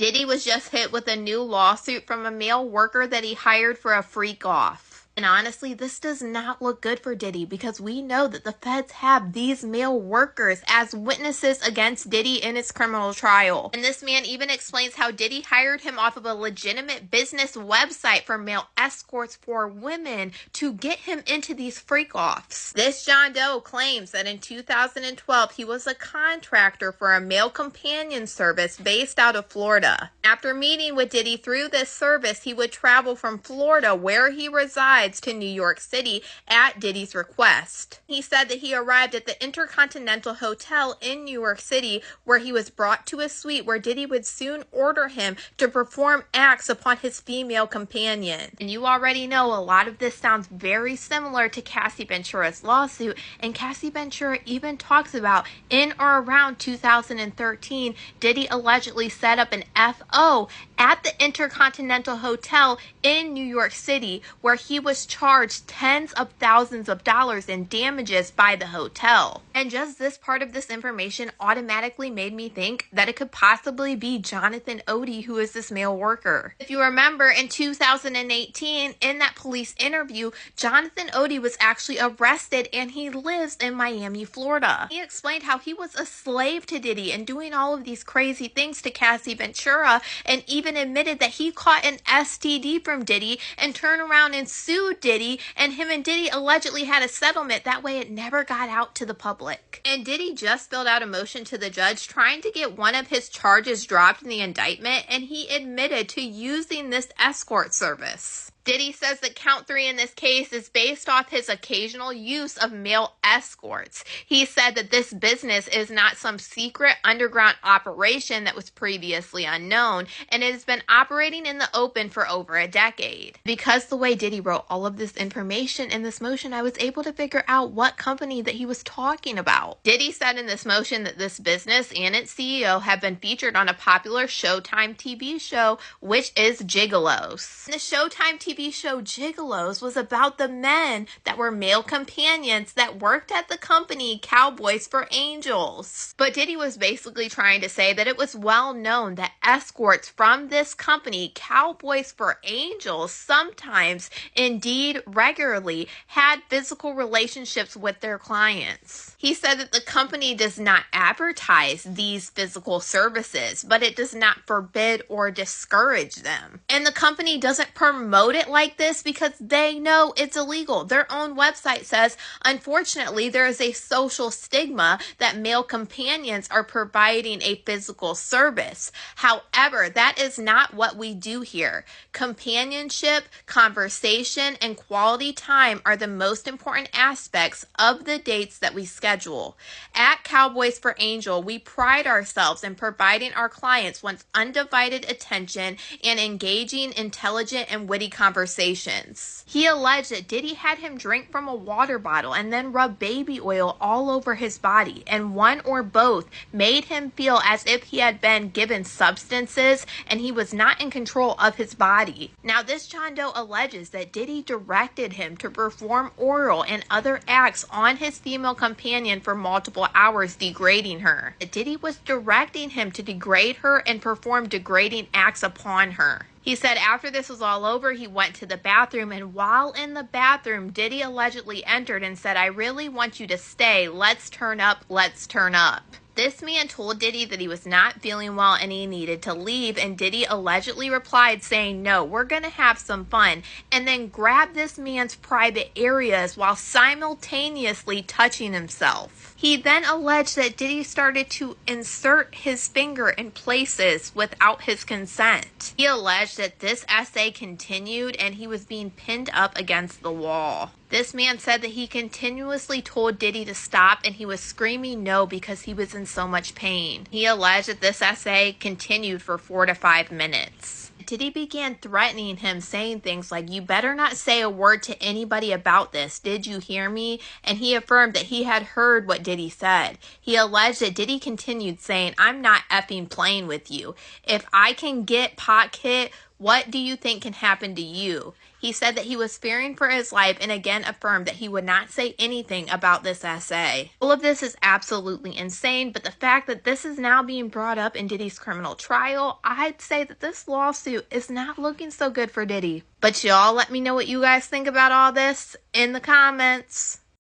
Diddy was just hit with a new lawsuit from a male worker that he hired for a freak off. And honestly, this does not look good for Diddy because we know that the feds have these male workers as witnesses against Diddy in his criminal trial. And this man even explains how Diddy hired him off of a legitimate business website for male escorts for women to get him into these freak-offs. This John Doe claims that in 2012, he was a contractor for a male companion service based out of Florida. After meeting with Diddy through this service, he would travel from Florida, where he resides, to New York City at Diddy's request. He said that he arrived at the Intercontinental Hotel in New York City, where he was brought to a suite where Diddy would soon order him to perform acts upon his female companion. And you already know a lot of this sounds very similar to Cassie Ventura's lawsuit, and Cassie Ventura even talks about in or around 2013, Diddy allegedly set up an FO at the Intercontinental Hotel in New York City, where he was charged tens of thousands of dollars in damages by the hotel. And just this part of this information automatically made me think that it could possibly be Jonathan Odie, who is this male worker. If you remember, in 2018, in that police interview, Jonathan Odie was actually arrested and he lives in Miami, Florida. He explained how he was a slave to Diddy and doing all of these crazy things to Cassie Ventura, and even admitted that he caught an STD from Diddy and turned around and sued Diddy, and him and Diddy allegedly had a settlement. That way it never got out to the public. And Diddy just filled out a motion to the judge trying to get one of his charges dropped in the indictment, and he admitted to using this escort service. Diddy says that count 3 in this case is based off his occasional use of male escorts. He said that this business is not some secret underground operation that was previously unknown, and it has been operating in the open for over a decade. Because the way Diddy wrote all of this information in this motion, I was able to figure out what company that he was talking about. Diddy said in this motion that this business and its CEO have been featured on a popular Showtime TV show, which is Gigolos. The Showtime TV show Gigolos was about the men that were male companions that worked at the company Cowboys for Angels. But Diddy was basically trying to say that it was well known that escorts from this company, Cowboys for Angels, sometimes, indeed regularly, had physical relationships with their clients. He said that the company does not advertise these physical services, but it does not forbid or discourage them. And the company doesn't promote it like this because they know it's illegal. Their own website says, unfortunately, there is a social stigma that male companions are providing a physical service. However, that is not what we do here. Companionship, conversation, and quality time are the most important aspects of the dates that we schedule. At Cowboys for Angel, we pride ourselves in providing our clients with undivided attention and engaging, intelligent, and witty conversations. He alleged that Diddy had him drink from a water bottle and then rub baby oil all over his body, and one or both made him feel as if he had been given substances and he was not in control of his body. Now, this John Doe alleges that Diddy directed him to perform oral and other acts on his female companion for multiple hours, degrading her. Diddy was directing him to degrade her and perform degrading acts upon her. He said after this was all over, he went to the bathroom, and while in the bathroom, Diddy allegedly entered and said, "I really want you to stay. Let's turn up. Let's turn up." This man told Diddy that he was not feeling well and he needed to leave, and Diddy allegedly replied saying, "No, we're going to have some fun," and then grabbed this man's private areas while simultaneously touching himself. He then alleged that Diddy started to insert his finger in places without his consent. He alleged that this essay continued and he was being pinned up against the wall. This man said that he continuously told Diddy to stop and he was screaming no because he was in so much pain. He alleged that this essay continued for 4 to 5 minutes. Diddy began threatening him, saying things like, "You better not say a word to anybody about this. Did you hear me?" And he affirmed that he had heard what Diddy said. He alleged that Diddy continued saying, "I'm not effing playing with you. If I can get Pac hit What do you think can happen to you? He said that he was fearing for his life and again affirmed that he would not say anything about this essay. All of this is absolutely insane, but the fact that this is now being brought up in Diddy's criminal trial, I'd say that this lawsuit is not looking so good for Diddy. But y'all let me know what you guys think about all this in the comments.